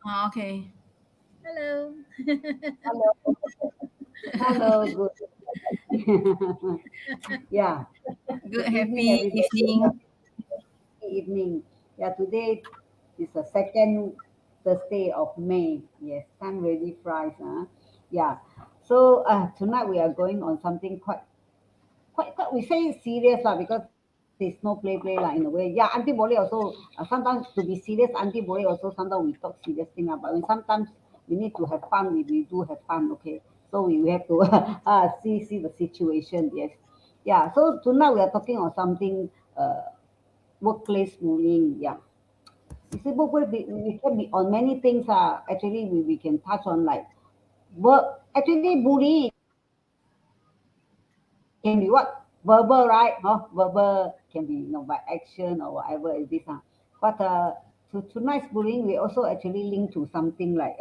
Okay. Hello. Hello, hello, good yeah, Good, good evening, happy everybody. evening. Happy evening. Yeah, today is the second Thursday of May. Yes, time really flies, huh? Yeah. So tonight we are going on something quite we say serious lah because there's no play lah in a way. Yeah, Auntie Boleh also sometimes to be serious, Auntie Boleh also sometimes we talk serious thing lah. But when sometimes we need to have fun, we do have fun. Okay, so we have to see the situation. Yes, yeah. So tonight we are talking on something workplace bullying. Yeah, you see, workplace we can be on many things. Actually we can touch on like work. Actually, bullying can be what? Verbal, right? Huh? Verbal can be, by action or whatever it is. But tonight's bullying, we also actually link to something like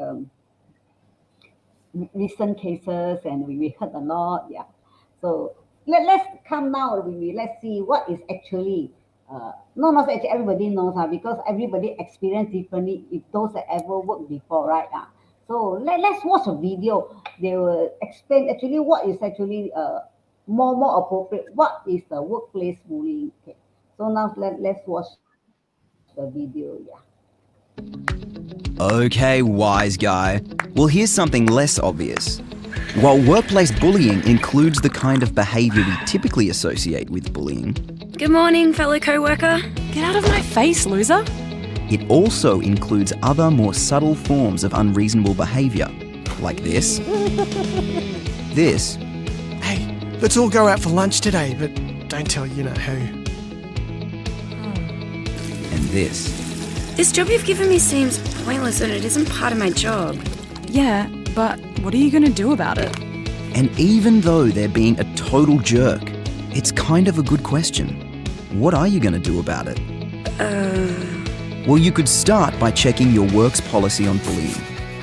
recent cases, and we heard a lot. Yeah. So let's come now. Let's see what is actually. No, not actually everybody knows, because everybody experienced differently. If those that ever worked before, right? So let's watch a video. They will explain actually what is actually more appropriate. What is the workplace bullying? Okay. So now let's watch the video. Yeah. Okay, wise guy. Well, here's something less obvious. While workplace bullying includes the kind of behaviour we typically associate with bullying, Good morning, fellow co-worker. Get out of my face, loser. it also includes other more subtle forms of unreasonable behaviour, like this, this, Hey, let's all go out for lunch today, but don't tell you know who. and this. This job you've given me seems pointless and it isn't part of my job. Yeah, but what are you going to do about it? And even though they're being a total jerk, it's kind of a good question. What are you going to do about it? Well, you could start by checking your work's policy on bullying.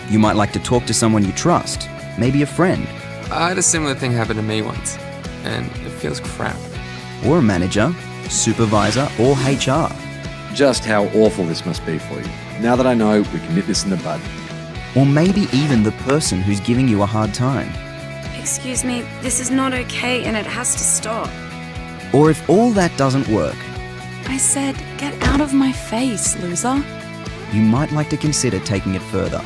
You might like to talk to someone you trust, maybe a friend, I had a similar thing happen to me once, and it feels crap. or a manager, supervisor, or HR. Just how awful this must be for you. Now that I know, we can nip this in the bud. Or maybe even the person who's giving you a hard time. Excuse me, this is not okay and it has to stop. Or if all that doesn't work, I said, get out of my face, loser. you might like to consider taking it further.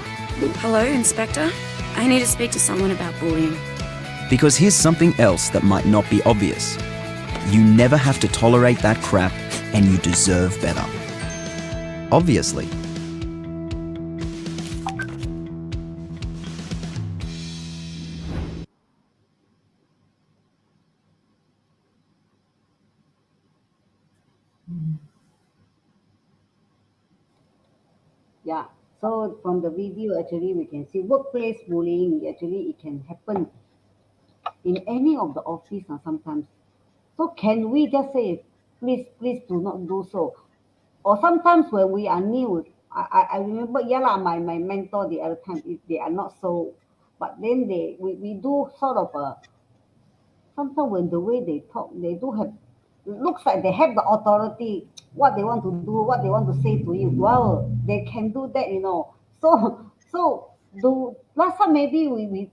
Hello, Inspector? I need to speak to someone about bullying. Because here's something else that might not be obvious. You never have to tolerate that crap, and you deserve better. Obviously. Yeah. So from the video, actually, we can see workplace bullying. Actually, it can happen in any of the office sometimes. So can we just say, please do not do so? Or sometimes when we are new, I remember, yeah, lah, my mentor the other time, if they are not so, but then we do sort of a, sometimes when the way they talk, they do have, it looks like they have the authority, what they want to do, what they want to say to you. Well, they can do that. So do last time maybe we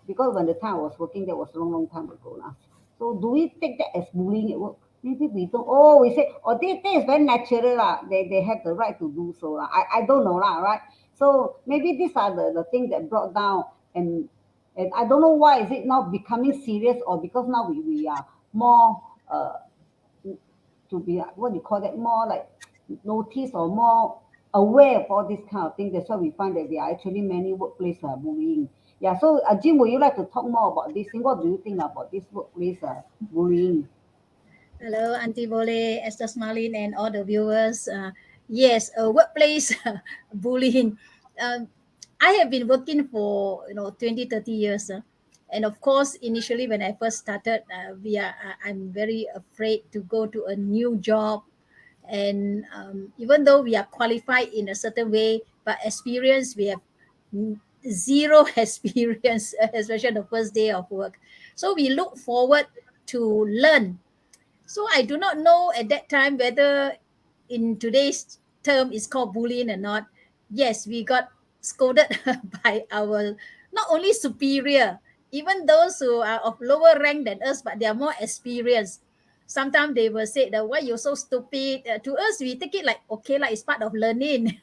because when the time I was working, that was a long time ago now. So do we take that as bullying at work? Maybe we don't. Oh, we say, oh, this is very natural lah. They have the right to do so lah. I don't know lah, right? So maybe these are the things that brought down, and I don't know why is it now becoming serious, or because now we are more to be what do you call that, more like notice or more aware of all this kind of thing. That's why we find that there are actually many workplace bullying. Yeah. So Jim, would you like to talk more about this thing? What do you think about this workplace bullying? Hello, Auntie Boleh, Esther Smalin, and all the viewers. Yes, workplace bullying. Um, I have been working for 20, 30 years. And of course, initially when I first started, I'm very afraid to go to a new job. And even though we are qualified in a certain way, but experience, we have zero experience, especially the first day of work. So we look forward to learn. So I do not know at that time whether in today's term is called bullying or not. Yes, we got scolded by our not only superior, even those who are of lower rank than us, but they are more experienced. Sometimes they will say that why you're so stupid. To us, we take it like okay, like it's part of learning.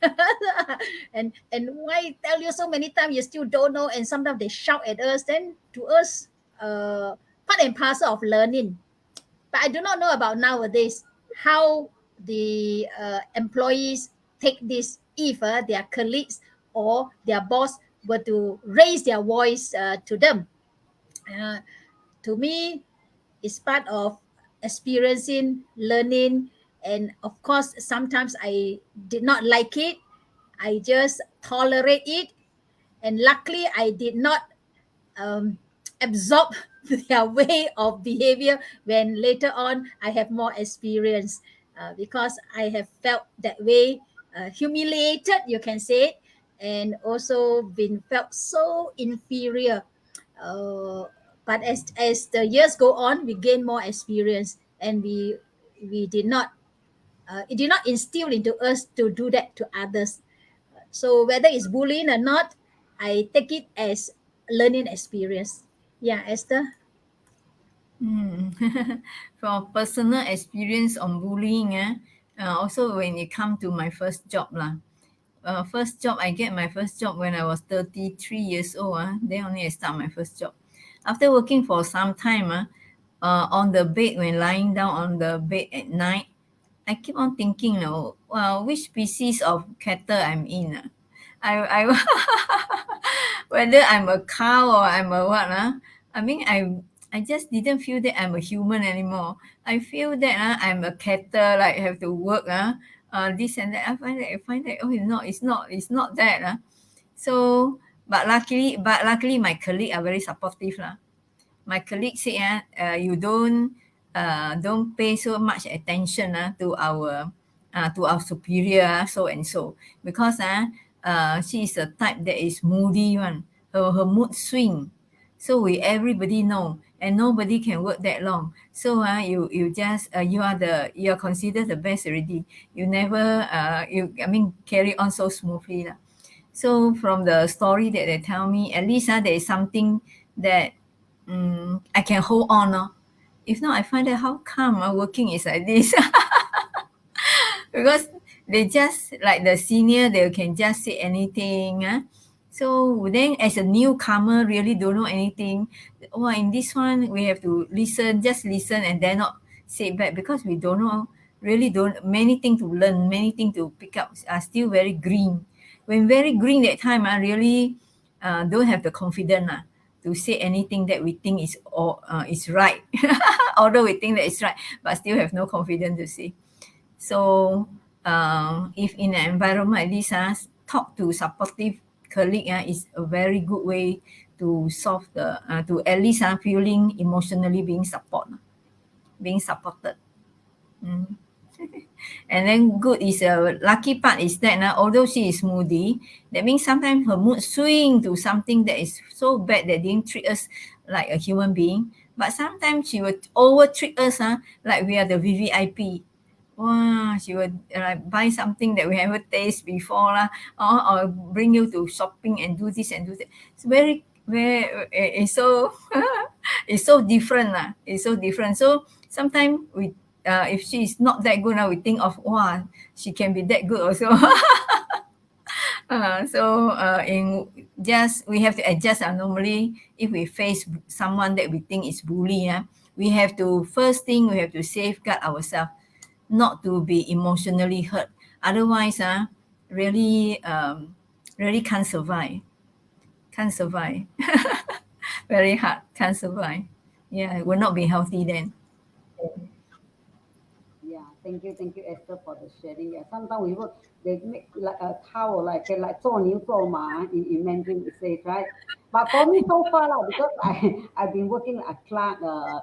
And why tell you so many times you still don't know, and sometimes they shout at us. Then to us, part and parcel of learning. But I do not know about nowadays how the employees take this if their colleagues or their boss were to raise their voice to them. Uh, to me, it's part of experiencing, learning, and of course, sometimes I did not like it. I just tolerate it, and luckily, I did not um, absorb their way of behavior when later on I have more experience, because I have felt that way, humiliated, you can say, and also been felt so inferior. Uh, but as the years go on, we gain more experience, and we did not it did not instill into us to do that to others. So whether it's bullying or not, I take it as learning experience. Yeah, Esther. From personal experience on bullying, also when it come to my first job lah. First job, I get my first job when I was 33 years old. Then only I start my first job. After working for some time, on the bed, when lying down on the bed at night, I keep on thinking, well, which species of cattle I'm in. I whether I'm a cow or I'm a what. I mean, I just didn't feel that I'm a human anymore. I feel that I'm a cattle, like have to work, this and that. I find that, oh, it's not that. So, but luckily, my colleagues are very supportive lah. My colleague said, you don't pay so much attention to our superior, so and so, because she is the type that is moody one. Her mood swing. So everybody know, and nobody can work that long. So you just you are considered the best already. You never carry on so smoothly lah. So from the story that they tell me, at least there is something that I can hold on. If not, I find that how come working is like this. Because they just like the senior, they can just say anything. So then as a newcomer, really don't know anything. Oh, in this one, we have to just listen and then not say back, because we don't know, really don't, many things to learn, many things to pick up, are still very green. When very green that time, I really don't have the confidence to say anything that we think is right. Although we think that it's right, but still have no confidence to say. So if in an environment like this, talk to supportive colleague is a very good way to solve to at least feeling emotionally being supported. And then good is lucky part is that although she is moody, that means sometimes her mood swing to something that is so bad that didn't treat us like a human being. But sometimes she would over treat us like we are the VVIP. Wow, she would buy something that we haven't tasted before or bring you to shopping and do this and do that. It's very it's so it's so different It's so different. So sometimes if she is not that good, we think of, wow, she can be that good also. We have to adjust. Normally, if we face someone that we think is bully, we have to safeguard ourselves, not to be emotionally hurt. Otherwise, really can't survive. Very hard, can't survive. Yeah, it will not be healthy then. Yeah, thank you, Esther, for the sharing. Yeah, sometimes we work, they make like a cow, like 做牛做马 in Mandarin it says, right? But for me so far because I've been working like a clerk,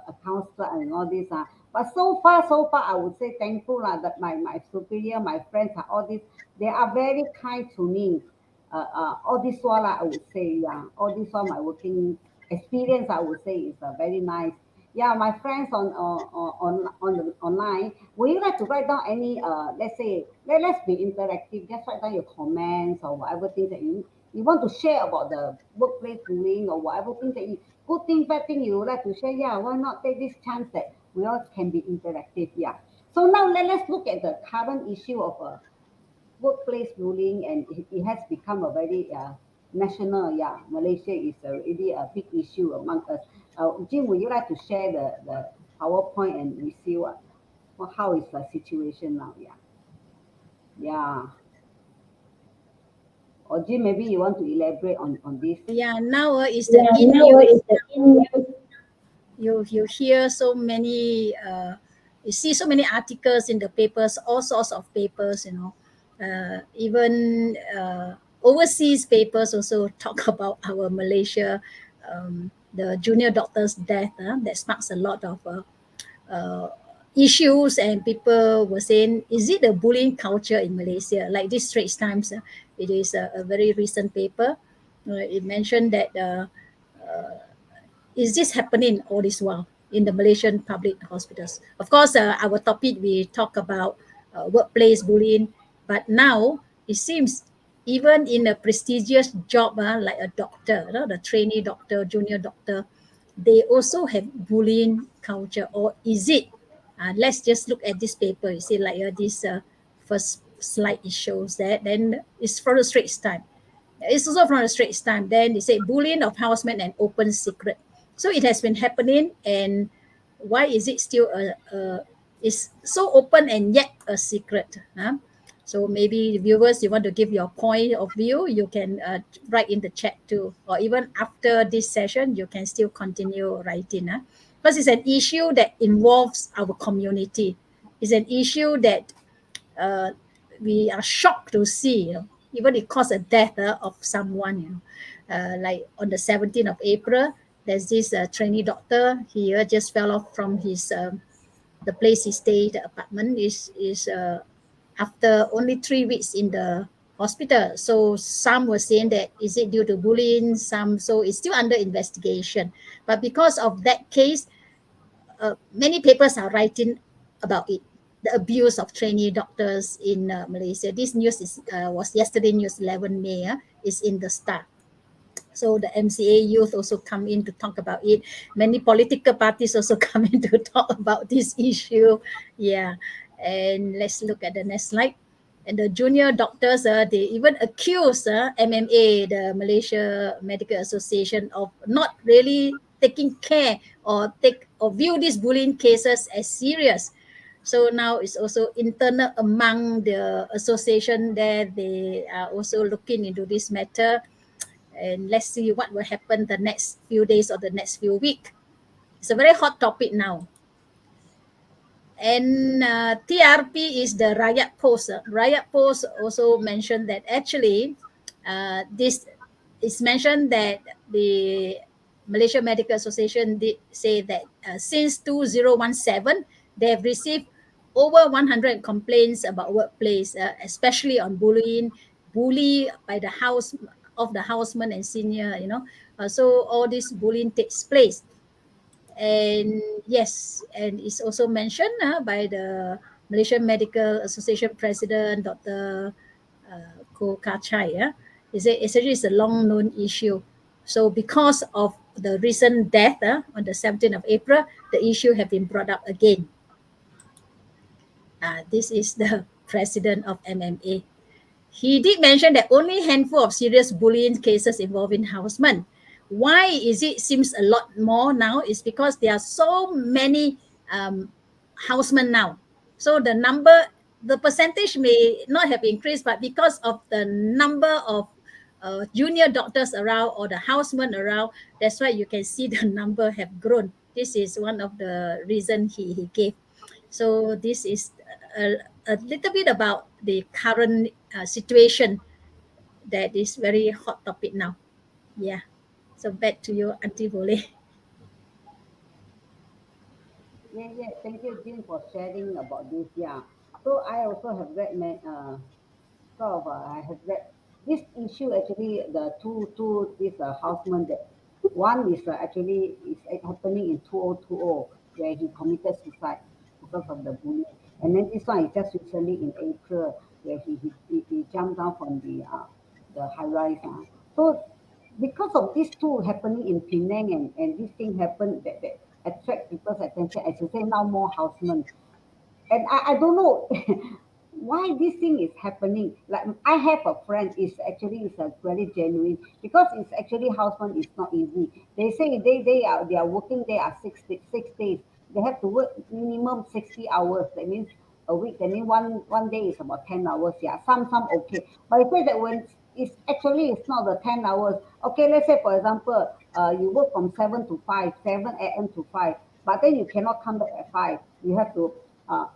accounts clerk and all this but so far I would say thankful that my superior, my friends are all this, they are very kind to me. All this while I would say, yeah, all this while my working experience I would say is very nice. Yeah, my friends on the online, would you like to write down any let's say let's be interactive, just write down your comments or whatever things that You want to share about the workplace bullying or whatever things that you, good thing, bad thing you would like to share, yeah, why not take this chance that we all can be interactive, yeah. So now let's look at the current issue of workplace bullying, and it has become a very national, yeah. Malaysia is really a big issue among us. Jim, would you like to share the PowerPoint and we see how is the situation now? Yeah, yeah. Or Jim, maybe you want to elaborate on this. Yeah, now is the in news. You hear so many you see so many articles in the papers, all sorts of papers, even overseas papers also talk about our Malaysia, the junior doctor's death. That sparks a lot of uh, issues, and people were saying, is it a bullying culture in Malaysia? Like this Straits Times, it is a very recent paper. It mentioned that is this happening all this while in the Malaysian public hospitals? Of course, our topic, we talk about workplace bullying, but now it seems even in a prestigious job, like a doctor, the trainee doctor, junior doctor, they also have bullying culture. Or is it? Let's just look at this paper. You see, like this first slide, it shows that. Then it's from the Straits Times. It's also from the Straits Times. Then they say bullying of housemen and open secret. So it has been happening, and why is it still is so open and yet a secret? Huh? So maybe viewers, you want to give your point of view, you can write in the chat too, or even after this session, you can still continue writing. Because it's an issue that involves our community. It's an issue that we are shocked to see, even it caused a death of someone. Like on the 17th of April, there's this trainee doctor. He just fell off from his the place he stayed. The apartment is after only 3 weeks in the hospital. So some were saying that is it due to bullying? Some, so it's still under investigation. But because of that case, many papers are writing about it, the abuse of trainee doctors in Malaysia. This news was yesterday, news 11 May, is in the Star. So the MCA youth also come in to talk about it. Many political parties also come in to talk about this issue. Yeah, and let's look at the next slide. And the junior doctors, they even accuse MMA, the Malaysia Medical Association, of not really taking care or view these bullying cases as serious. So now it's also internal among the association there. They are also looking into this matter, and let's see what will happen the next few days or the next few weeks. It's a very hot topic now. And TRP is the Rakyat Post. Rakyat Post also mentioned that actually this is mentioned that the Malaysia Medical Association did say that since 2017, they have received over 100 complaints about workplace, especially on bully by the houseman and senior, so all this bullying takes place. And yes, and it's also mentioned by the Malaysian Medical Association President, Dr. Ko Kachai. Essentially, it's a long known issue. So because of the recent death on the 17th of April, the issue have been brought up again. This is the president of MMA. He did mention that only a handful of serious bullying cases involving housemen. Why is it seems a lot more now? Is because there are so many housemen now. So the percentage may not have increased, but because of the number of junior doctors around or the housemen around, that's why you can see the number have grown. This is one of the reasons he gave. So this is a little bit about the current situation that is very hot topic now. Yeah. So back to you, Auntie Boleh. Yeah. Thank you, Jim, for sharing about this. Yeah. So I also have read, I have read this issue. Actually, the two this houseman, that one is actually is happening in 2020, where he committed suicide because of the bullying, and then this one is just recently in April, where he jumped down from the high rise. So because of these two happening in Penang and this thing happened that attract people's attention, as you say now more housemen. And I don't know why this thing is happening. Like I have a friend is actually is a very genuine because it's actually houseman is not easy. They say they are working they are 6 days. They have to work minimum 60 hours. That means a week. That means one day is about 10 hours. Yeah, some okay. But I say that when it's not the 10 hours. Okay, let's say for example, you work from 7 to 5, 7 a.m. to 5, but then you cannot come back at 5. You have to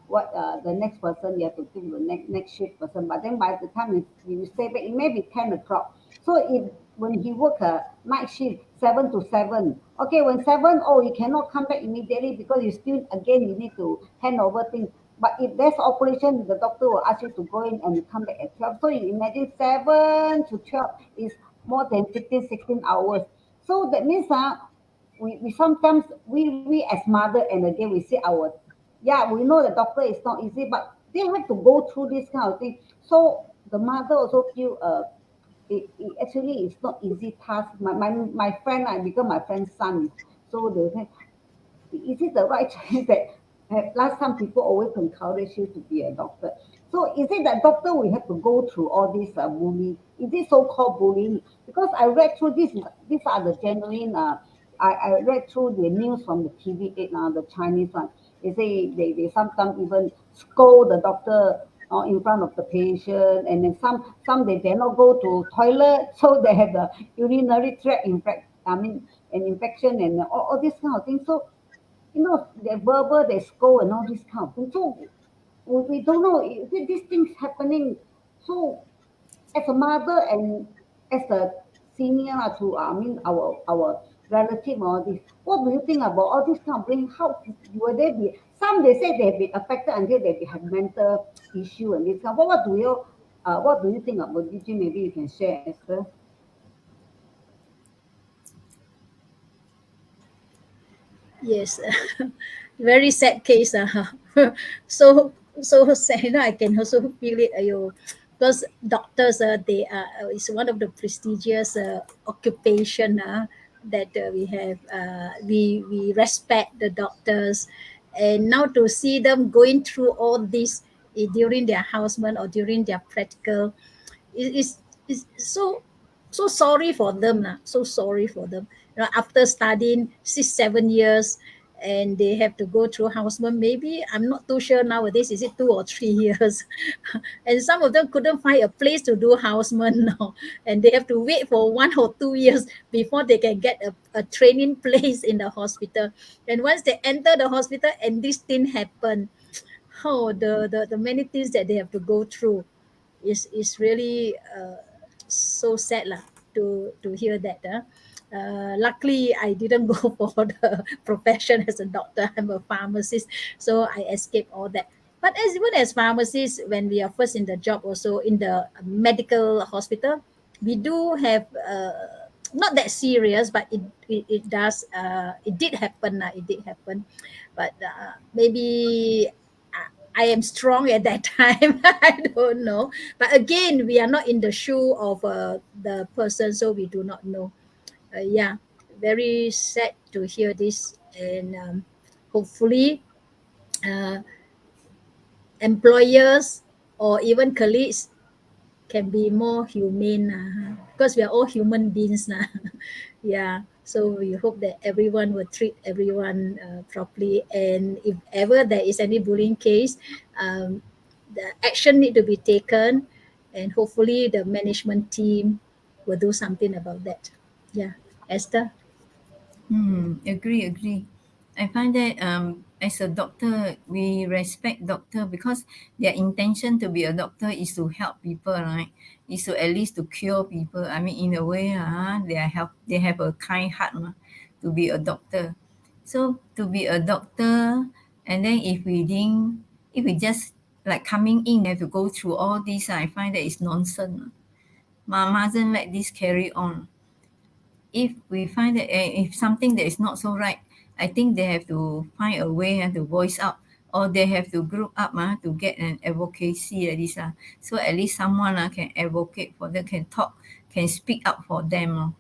what the next person you have to think the next shift person. But then by the time you stay back, it may be 10 o'clock. So if when he work a night shift 7 to 7, okay, when 7, oh, you cannot come back immediately because you still again you need to hand over things. But if there's operation, the doctor will ask you to go in and you come back at 12. So you imagine 7 to 12 is more than 15, 16 hours. So that means we sometimes we as mother and again we see our yeah, we know the doctor is not easy, but they have to go through this kind of thing. So the mother also feel it actually is not easy task. My friend, I become my friend's son. So they say, is it the right choice that last time people always encourage you to be a doctor? So is it that doctor we have to go through all this bullying? Is it so-called bullying? Because I read through this, these are the genuine. I read through the news from the TV8 now, the Chinese one. They say they sometimes even scold the doctor in front of the patient, and then some they dare not go to toilet, so they have the urinary tract infect. I mean, an infection and all this kind of thing. So they're verbal, they scold and all this kind of thing. So we don't know if these things happening. So as a mother and as a senior to I mean our relative all this, what do you think about all this kind of thing? How will they be? Some they say they've been affected until they have mental issue and this kind. What do you think about this? Maybe you can share, Esther. Yes, very sad case. So so sad. I can also feel it. Because doctors, they are it's one of the prestigious occupation that we have. We respect the doctors, and now to see them going through all this during their houseman or during their practical, is so sorry for them lah. So sorry for them. After studying 6 7 years, and they have to go through houseman. Maybe I'm not too sure nowadays. Is it 2 or 3 years? And some of them couldn't find a place to do houseman now, and they have to wait for 1 or 2 years before they can get a training place in the hospital. And once they enter the hospital, and this thing happen, oh, the many things that they have to go through is really so sad lah to hear that. Luckily, I didn't go for the profession as a doctor. I'm a pharmacist, so I escaped all that. But as even as pharmacists, when we are first in the job, also in the medical hospital, we do have not that serious, but it does it did happen. It did happen, but maybe I am strong at that time. I don't know. But again, we are not in the shoe of the person, so we do not know. Yeah, very sad to hear this. And hopefully, uh, employers or even colleagues can be more humane because we are all human beings now. Yeah, so we hope that everyone will treat everyone properly, and if ever there is any bullying case, the action need to be taken, and hopefully the management team will do something about that. Yeah, Esther. Agree. I find that as a doctor, we respect doctor because their intention to be a doctor is to help people, right? Is to at least to cure people. I mean, in a way, they have a kind heart to be a doctor. So to be a doctor, and then if we just like coming in, have to go through all this, I find that it's nonsense. Mama doesn't let this carry on. If we find that if something that is not so right, I think they have to find a way and to voice out, or they have to group up to get an advocacy like this. So at least someone can advocate for them, can talk, can speak up for them.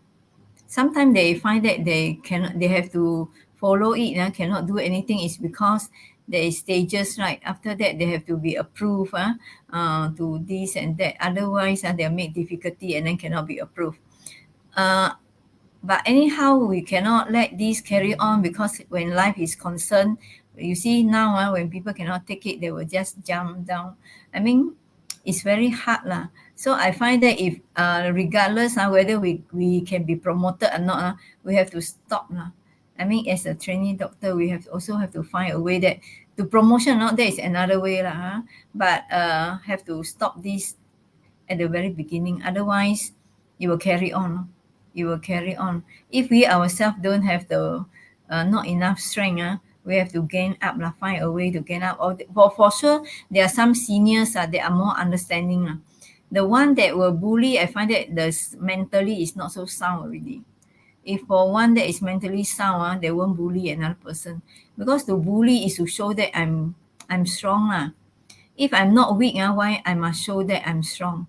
Sometimes they find that they have to follow it, cannot do anything, is because there is stages, right? After that, they have to be approved to this and that. Otherwise, they'll make difficulty and then cannot be approved. But anyhow, we cannot let this carry on, because when life is concerned, you see now, when people cannot take it, they will just jump down. I mean, it's very hard lah. So I find that if regardless whether we can be promoted or not, we have to stop lah. I mean, as a trainee doctor, we also have to find a way that to promotion, not that is another way lah. But have to stop this at the very beginning. Otherwise, it will carry on. It will carry on. If we ourselves don't have the not enough strength, we have to gain up, find a way to gain up. Or for sure, there are some seniors that are more understanding. The one that will bully, I find that mentally is not so sound already. If for one that is mentally sound, they won't bully another person, because to bully is to show that I'm strong. If I'm not weak, why I must show that I'm strong?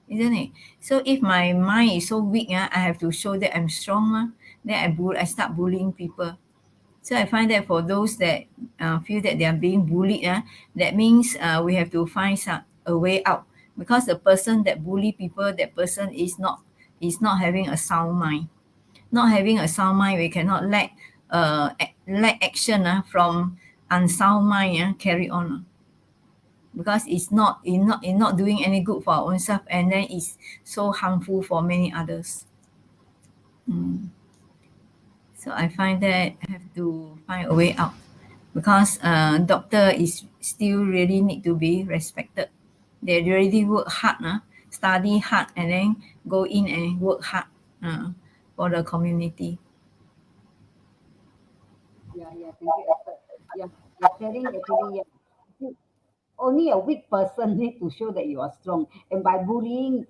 Isn't it? So if my mind is so weak, I have to show that I'm strong. Then I start bullying people. So I find that for those that feel that they are being bullied, that means we have to find a way out. Because the person that bully people, that person is not having a sound mind. Not having a sound mind, we cannot let action from unsound mind carry on. Because it's not doing any good for our own self, and then it's so harmful for many others. So I find that I have to find a way out, because doctor is still really need to be respected. They really work hard, study hard, and then go in and work hard for the community. Thank you, Esther. You're sharing actually, only a weak person need to show that you are strong, and by bullying,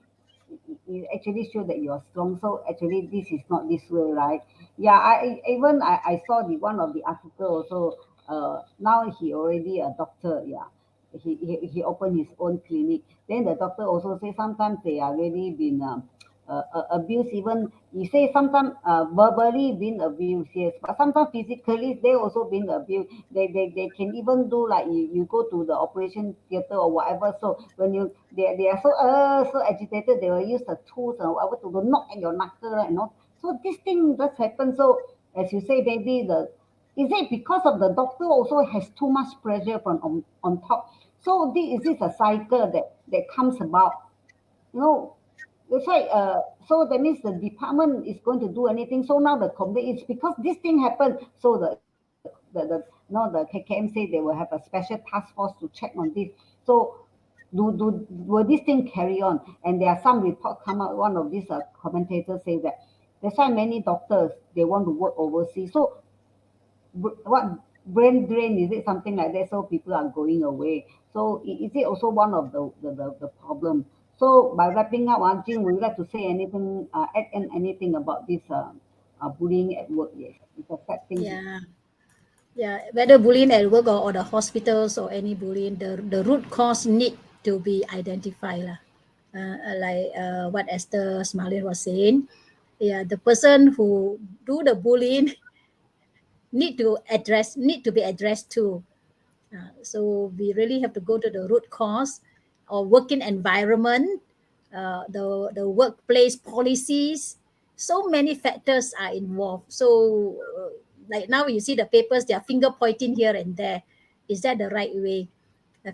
you actually show that you are strong. So actually, this is not this way, right? I saw the one of the article also. Now he already a doctor. He opened his own clinic. Then the doctor also say sometimes they are really been abused. Even he say sometimes verbally been abused, yes, but sometimes physically they also been abused. They can even do like you go to the operation theater or whatever. So when they are so agitated, they will use the tools or whatever to knock at your knuckle, So this thing does happen. So as you say, maybe is it because of the doctor also has too much pressure from on top? So is this a cycle that comes about? That's why. So that means the department is going to do anything. So now the complaint is because this thing happened. So the KKM say they will have a special task force to check on this. So will this thing carry on? And there are some reports come out. One of these commentators say that that's why many doctors they want to work overseas. So what brain drain, is it something like that? So people are going away. So is it also one of the problem? So by wrapping up, Jing, would you like to say anything, add in anything about this bullying at work? Yes, it's a sad thing. Whether bullying at work or the hospitals or any bullying, the root cause need to be identified. Like what Esther Smalin was saying, the person who do the bullying need to be addressed too. So we really have to go to the root cause or working environment, the workplace policies. So many factors are involved. So like now you see the papers, they are finger pointing here and there. Is that the right way?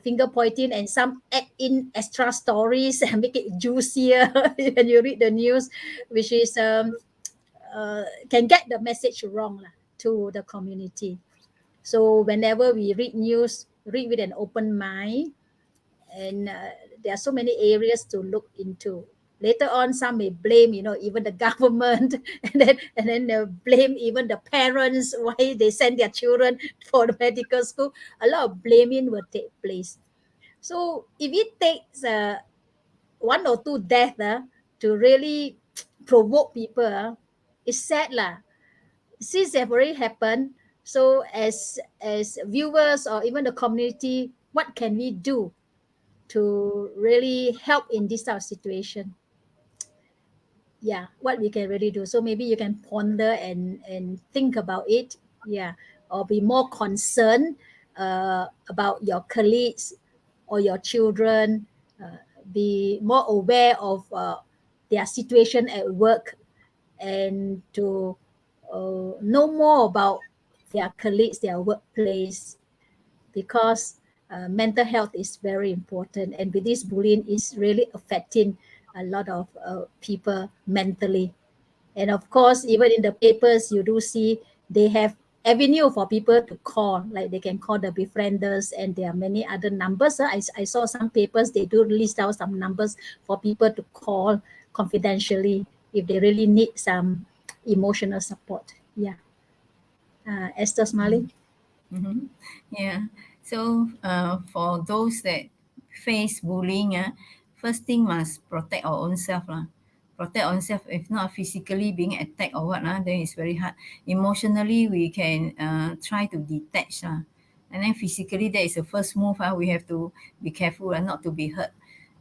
Finger pointing, and some add in extra stories and make it juicier when you read the news, which is can get the message wrong to the community. So whenever we read news, read with an open mind, and there are so many areas to look into. Later on, some may blame, even the government, and then they blame even the parents why they send their children for the medical school. A lot of blaming will take place. So if it takes one or two deaths to really provoke people, it's sad lah. Since they've already happened, so as viewers or even the community, what can we do to really help in this type of situation? yeah, what we can really do. So maybe you can ponder and think about it, yeah, or be more concerned about your colleagues or your children, be more aware of their situation at work, and to know more about their colleagues, their workplace, because mental health is very important. And with this bullying is really affecting a lot of people mentally. And of course, even in the papers, you do see they have avenue for people to call, like they can call the befrienders, and there are many other numbers. I saw some papers, they do list out some numbers for people to call confidentially if they really need some emotional support. Yeah. Esther Smiling. Mhm. Yeah. So for those that face bullying, first thing must protect our own self. Protect ourselves. If not physically being attacked or what, then it's very hard. Emotionally, we can try to detach. And then physically, that is the first move. We have to be careful not to be hurt.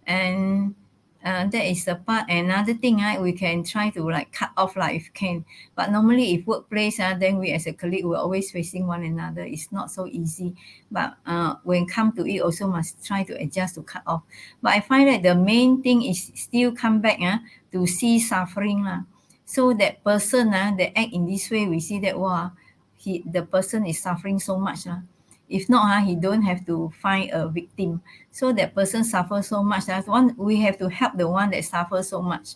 And that is the part. Another thing, we can try to like cut off if can. But normally, if workplace, then we as a colleague, we're always facing one another. It's not so easy. But when come to it, also must try to adjust to cut off. But I find that the main thing is still come back to see suffering. So that person that act in this way, we see that, wow, the person is suffering so much. If not, he don't have to find a victim. So that person suffers so much. That's one, we have to help the one that suffers so much.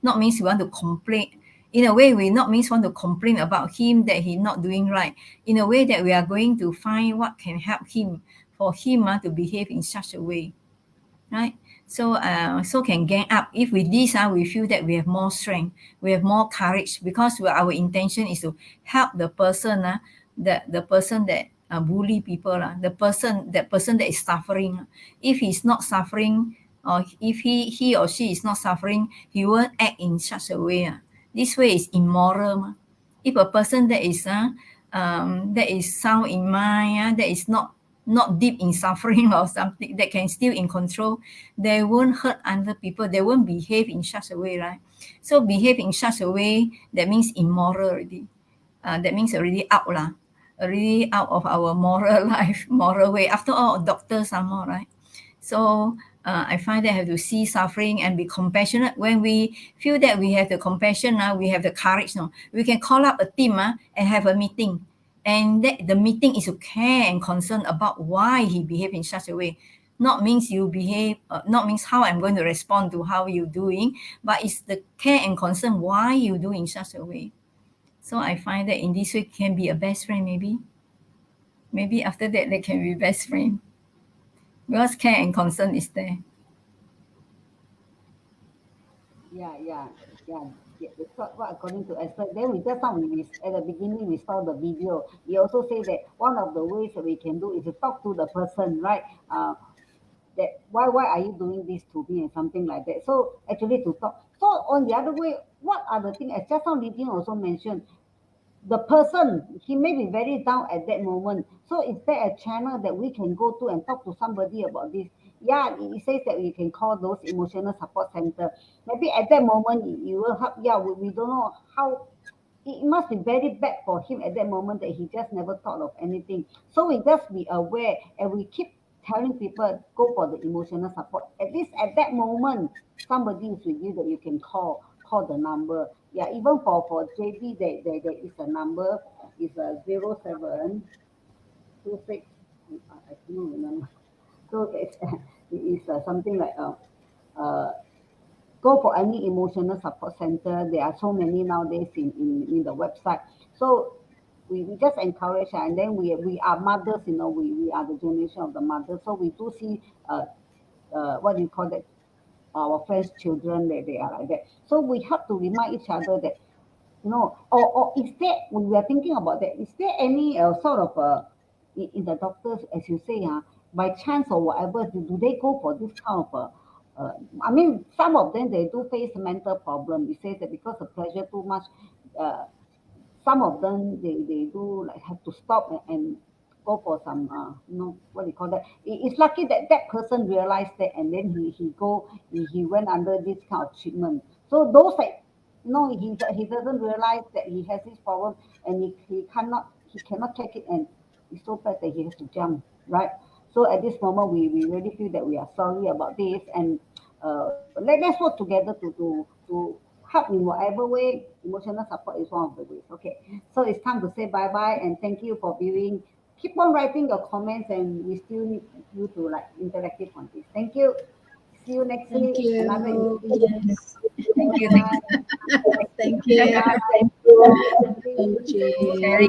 Not means we want to complain. In a way, we not means want to complain about him that he's not doing right. In a way that we are going to find what can help him, for him to behave in such a way, right? So can gang up. If with this, we feel that we have more strength, we have more courage, because our intention is to help the person, the person that bully people, that person that is suffering. If he's not suffering, or if he or she is not suffering, he won't act in such a way. This way is immoral. If a person that is sound in mind, that is not deep in suffering or something, that can still in control, they won't hurt other people, they won't behave in such a way, right? So behave in such a way, that means immoral already. That means already out already out of our moral life, moral way. After all, doctors are more, right? So I find that I have to see suffering and be compassionate. When we feel that we have the compassion, we have the courage, we can call up a team and have a meeting. And the meeting is to care and concern about why he behaved in such a way. Not means you behave, not means how I'm going to respond to how you're doing, but it's the care and concern why you do in such a way. So I find that in this way can be a best friend, maybe. Maybe after that they can be best friend, because care and concern is there. Yeah. That's what according to Esther. Then we just now at the beginning we saw the video. We also say that one of the ways that we can do is to talk to the person, right? That why are you doing this to me and something like that. So actually to talk. So on the other way, what are the things? As just now Lydian also mentioned, the person, he may be very down at that moment. So is there a channel that we can go to and talk to somebody about this? Yeah, it says that we can call those emotional support center. Maybe at that moment you will help. Yeah, we don't know how. It must be very bad for him at that moment that he just never thought of anything. So we just be aware and we keep telling people go for the emotional support. At least at that moment, somebody is with you that you can call the number. Yeah, even for JB, there is a number, is a 0726. I don't remember. So it's it is something like go for any emotional support center. There are so many nowadays in the website. So we just encourage her, and then we are mothers, we are the generation of the mothers. So we do see what do you call that? Our friends' children, they are like that. So we have to remind each other that, or is there, when we are thinking about that, is there any sort of in the doctors, as you say, by chance or whatever, do they go for this kind of I mean, some of them, they do face mental problem. It says that because the pressure too much, uh, some of them, they do like have to stop and go for some, what do you call that? It's lucky that that person realized that, and then he went under this kind of treatment. So those like No, he doesn't realize that he has this problem, and he cannot take it, and it's so bad that he has to jump, right? So at this moment, we really feel that we are sorry about this, and let's work together to help in whatever way. Emotional support is one of the ways. Okay, so it's time to say bye bye, and thank you for viewing. Keep on writing your comments, and we still need you to like interactive on this. Thank you. See you next Thank week. Another you. Yes. Thank you. bye. Thank you. Bye. Thank you. Sharing